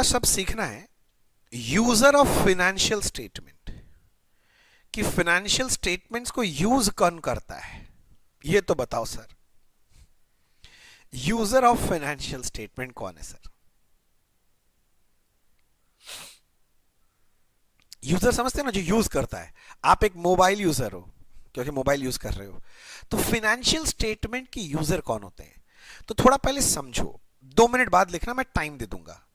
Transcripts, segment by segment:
पहला शब्द सीखना है यूजर ऑफ फाइनेंशियल स्टेटमेंट, कि फाइनेंशियल स्टेटमेंट्स को यूज कौन करता है, ये तो बताओ sir. User of financial statement कौन है सर? यूजर समझते हैं ना, जो यूज करता है। आप एक मोबाइल यूजर हो क्योंकि मोबाइल यूज कर रहे हो, तो फाइनेंशियल स्टेटमेंट की यूजर कौन होते हैं? तो थोड़ा पहले समझो, 2 मिनट बाद लिखना, मैं टाइम दे दूंगा।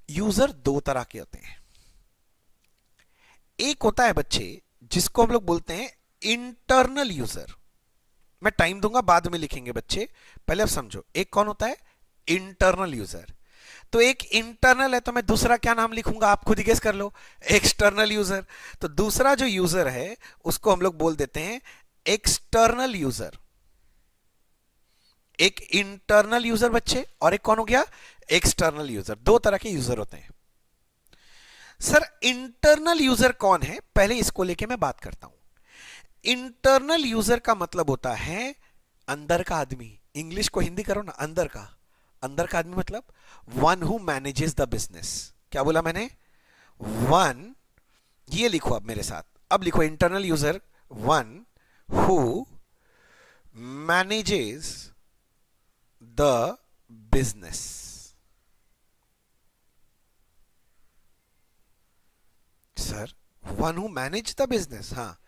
यूजर दो तरह के होते हैं। एक होता है बच्चे जिसको हम लोग बोलते हैं इंटरनल यूजर। मैं टाइम दूंगा, बाद में लिखेंगे बच्चे, पहले आप समझो। एक कौन होता है? Internal user. तो एक इंटरनल है, तो मैं दूसरा क्या नाम लिखूंगा, आप खुद ही गेस कर लो, एक्सटर्नल यूजर। तो दूसरा जो यूजर है उसको हम लोग बोल देते हैं एक्सटर्नल यूजर। एक इंटरनल यूजर बच्चे, और एक कौन हो गया? External user. दो तरह के यूजर होते हैं। सर इंटरनल यूजर कौन है, पहले इसको लेके मैं बात करता हूं। इंटरनल यूजर का मतलब होता है अंदर का आदमी। इंग्लिश को हिंदी करो ना, अंदर का। अंदर का आदमी मतलब one who manages the business. क्या बोला मैंने? वन, ये लिखो अब मेरे साथ, अब लिखो internal user, one who manages the business. Sir one who manage the business, हाँ।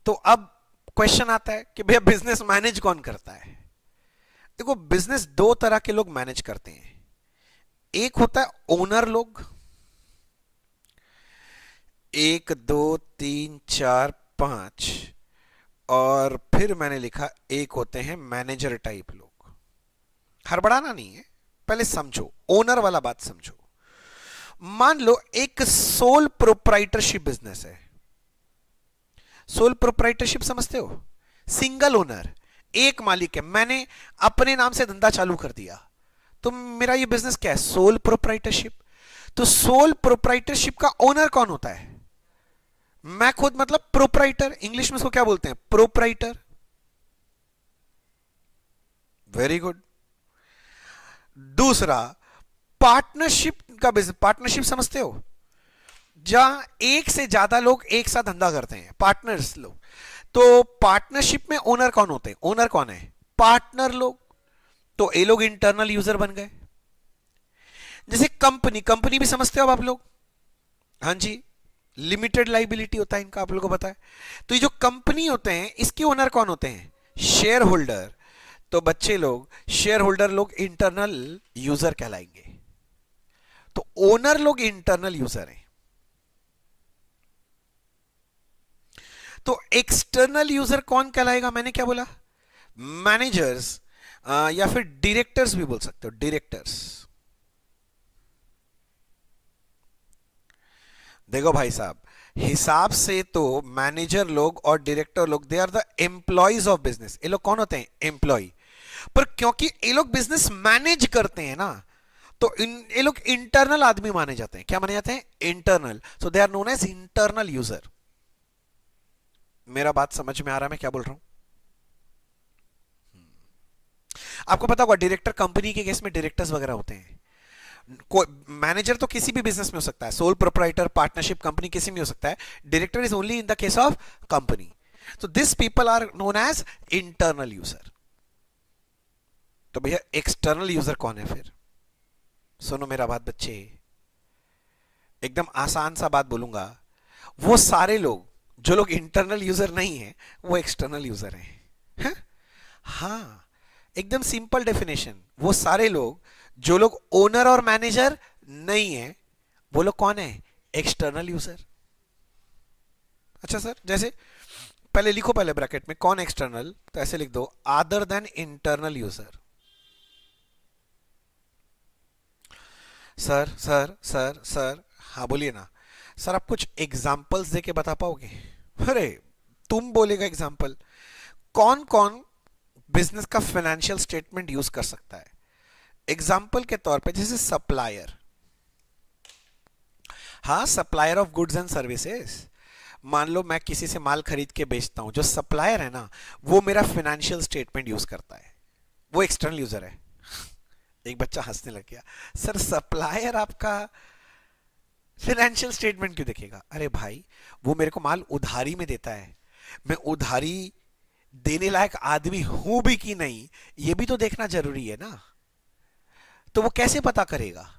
तो अब क्वेश्चन आता है कि भैया बिजनेस मैनेज कौन करता है? देखो, बिजनेस दो तरह के लोग मैनेज करते हैं। एक होता है ओनर लोग, 1 2 3 4 5, और फिर मैंने लिखा एक होते हैं मैनेजर टाइप लोग। हड़बड़ाना नहीं है, पहले समझो, ओनर वाला बात समझो। मान लो एक सोल प्रोप्राइटरशिप बिजनेस है। सोल प्रोप्राइटरशिप समझते हो? सिंगल ओनर, एक मालिक है, मैंने अपने नाम से धंधा चालू कर दिया, तो मेरा ये बिजनेस क्या है? Sole proprietorship. तो सोल प्रोप्राइटरशिप का ओनर कौन होता है? मैं खुद, मतलब प्रोप्राइटर। इंग्लिश में इसको क्या बोलते हैं? प्रोप्राइटर। Very good. दूसरा, पार्टनरशिप का बिजनेस। पार्टनरशिप समझते हो? जहां एक से ज्यादा लोग एक साथ धंधा करते हैं, पार्टनर्स लोग। तो पार्टनरशिप में ओनर कौन होते हैं? ओनर कौन है? पार्टनर लोग। तो ये लोग इंटरनल यूजर बन गए। जैसे कंपनी, कंपनी भी समझते हो अब आप लोग? हाँ जी, लिमिटेड लाइबिलिटी होता है इनका, आप लोगों को पता है। तो ये जो कंपनी होते हैं, इसके ओनर कौन होते हैं? Share holder. तो बच्चे लोग, शेयर होल्डर लोग इंटरनल यूजर कहलाएंगे। तो ओनर लोग इंटरनल यूजर हैं। तो एक्सटर्नल यूजर कौन कहलाएगा? मैंने क्या बोला? मैनेजर्स, या फिर डायरेक्टर्स भी बोल सकते हो, डायरेक्टर्स। देखो भाई साहब, हिसाब से तो मैनेजर लोग और डायरेक्टर लोग, they are the employees of business. ये लोग कौन होते हैं? एम्प्लॉय। पर क्योंकि ये लोग बिजनेस मैनेज करते हैं ना, तो ये लोग इंटरनल आदमी माने जाते हैं। क्या माने जाते हैं? Internal. So they are known as internal user. मेरा बात समझ में आ रहा है मैं क्या बोल रहा हूं? आपको पता होगा, डायरेक्टर कंपनी के केस में डायरेक्टर्स वगैरह होते हैं। मैनेजर तो किसी भी बिजनेस में हो सकता है, सोल प्रोप्राइटर, पार्टनरशिप, कंपनी, किसी में हो सकता है। Director is only in the case of company. तो this people are known as internal user. तो भैया एक्सटर्नल यूजर कौन है फिर? सुनो मेरा बात बच्चे, एकदम आसान सा बात बोलूंगा। वो सारे लोग जो लोग इंटरनल यूजर नहीं है, वो एक्सटर्नल यूजर हैं। हाँ, एकदम सिंपल डेफिनेशन। वो सारे लोग जो लोग ओनर और मैनेजर नहीं है, वो लोग कौन है? External user. अच्छा सर, जैसे पहले लिखो, पहले ब्रैकेट में कौन एक्सटर्नल, तो ऐसे लिख दो, other than internal user. Sir sir sir sir, हाँ बोलिए ना। सर आप कुछ एग्जाम्पल्स देके बता पाओगे? अरे तुम बोलेगा एग्जाम्पल, कौन कौन बिजनेस का फाइनेंशियल स्टेटमेंट यूज कर सकता है? एग्जाम्पल के तौर पे जैसे सप्लायर। हाँ, supplier of goods and services. मान लो मैं किसी से माल खरीद के बेचता हूं, जो सप्लायर है ना, वो मेरा फाइनेंशियल स्टेटमेंट यूज करता है, वो एक्सटर्नल यूजर है। एक बच्चा हंसने लग गया, सर सप्लायर आपका फाइनेंशियल स्टेटमेंट क्यों देखेगा? अरे भाई, वो मेरे को माल उधारी में देता है, मैं उधारी देने लायक आदमी हूं भी कि नहीं, ये भी तो देखना जरूरी है ना। तो वो कैसे पता करेगा?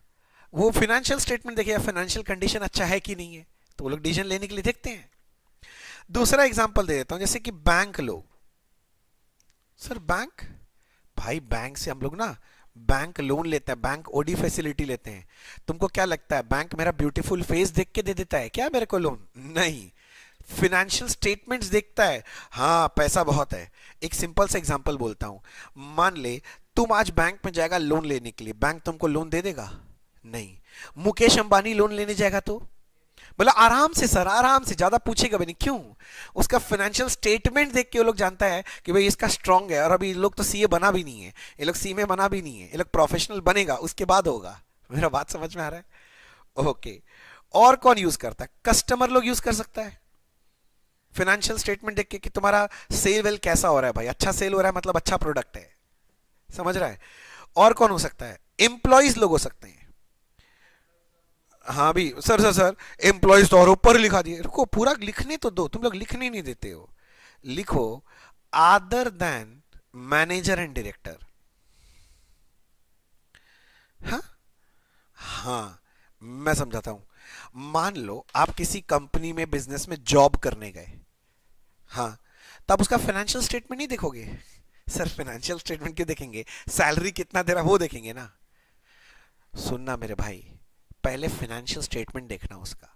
वो फाइनेंशियल स्टेटमेंट देखेगा फाइनेंशियल कंडीशन अच्छा है कि नहीं है, तो वो लोग डिसीजन लेने के लिए देखते हैं। दूसरा एग्जांपल दे देता हूं, जैसे कि बैंक लोग, सर बैंक, भाई बैंक से हम लोग ना बैंक लोन लेते हैं, बैंक ओडी फैसिलिटी लेते हैं। तुमको क्या लगता है बैंक मेरा ब्यूटीफुल फेस देख के दे देता है क्या मेरे को लोन? नहीं, फिनेंशियल स्टेटमेंट्स देखता है। हाँ पैसा बहुत है। एक सिंपल सा एग्जांपल बोलता हूं, मान ले तुम आज बैंक में जाएगा लोन लेने के लिए, बैंक तुमको लोन दे देगा? नहीं। मुकेश अंबानी लोन लेने जाएगा तो बोला आराम से सर, आराम से, ज्यादा पूछेगा भी नहीं। क्यों? उसका फाइनेंशियल स्टेटमेंट देख के वो लोग जानता है कि भाई इसका स्ट्रांग है, और अभी ये लोग तो सीए बना भी नहीं है, ये लोग सीए में बना भी नहीं है, ये लोग प्रोफेशनल बनेगा उसके बाद होगा। मेरा बात समझ में आ रहा है? ओके। और कौन यूज करता है? कस्टमर लोग यूज कर सकता है फाइनेंशियल स्टेटमेंट देख के कि तुम्हारा सेल वेल कैसा हो रहा है भाई, अच्छा सेल हो रहा है मतलब अच्छा प्रोडक्ट है। समझ रहा है? और कौन हो सकता है? एम्प्लॉइज लोग हो सकते हैं। हाँ भी सर, एम्प्लॉइज तो और ऊपर लिखा दिए, रुको पूरा लिखने तो दो, तुम लोग लिखने नहीं देते हो। लिखो other than manager and director. हाँ, हाँ, मैं समझाता हूं। मान लो आप किसी कंपनी में बिजनेस में जॉब करने गए, हाँ, तब उसका फाइनेंशियल स्टेटमेंट नहीं देखोगे? सर फाइनेंशियल स्टेटमेंट क्यों देखेंगे, सैलरी कितना दे रहा वो देखेंगे ना। सुनना मेरे भाई, पहले फाइनेंशियल स्टेटमेंट देखना उसका,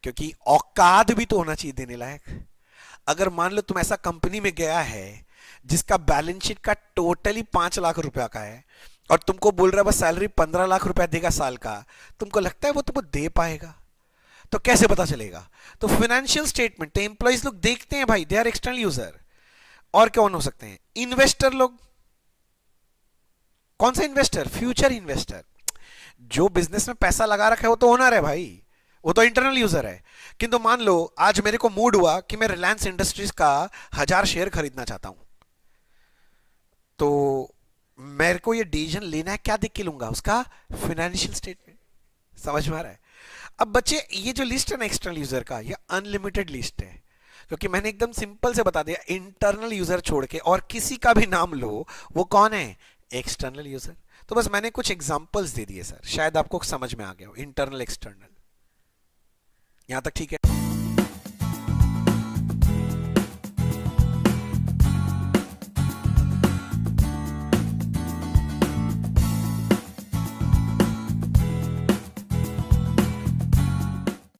क्योंकि औकात भी तो होना चाहिए देने लायक। अगर मान लो तुम ऐसा कंपनी में गया है जिसका बैलेंस शीट का टोटली 5 लाख रुपया का है, और तुमको बोल रहा है बस सैलरी 15 लाख रुपया देगा साल का, तुमको लगता है वो तुमको दे पाएगा? तो कैसे पता चलेगा? तो फाइनेंशियल स्टेटमेंट तो एम्प्लॉइज लोग देखते हैं भाई, दे आर एक्सटर्नल यूजर। और कौन हो सकते हैं? इन्वेस्टर लोग। कौन सा इन्वेस्टर? Future investor. जो बिजनेस में पैसा लगा रखा है वो तो ओनर है भाई, वो तो इंटरनल यूजर है। किंतु मान लो आज मेरे को मूड हुआ कि मैं रिलायंस इंडस्ट्रीज का 1000 शेयर खरीदना चाहता हूं, तो मेरे को ये डिसीजन लेना है, क्या देख के लूंगा? उसका फाइनेंशियल स्टेटमेंट। समझ में आ रहा है? अब बच्चे ये जो लिस्ट है ना एक्सटर्नल यूजर का, ये अनलिमिटेड लिस्ट है, क्योंकि मैंने एकदम सिंपल से बता दिया, इंटरनल यूजर छोड़ के और किसी का भी नाम लो, वो कौन है? External user. तो बस मैंने कुछ एग्जांपल्स दे दिए सर, शायद आपको समझ में आ गया हो, इंटरनल एक्सटर्नल। यहां तक ठीक है?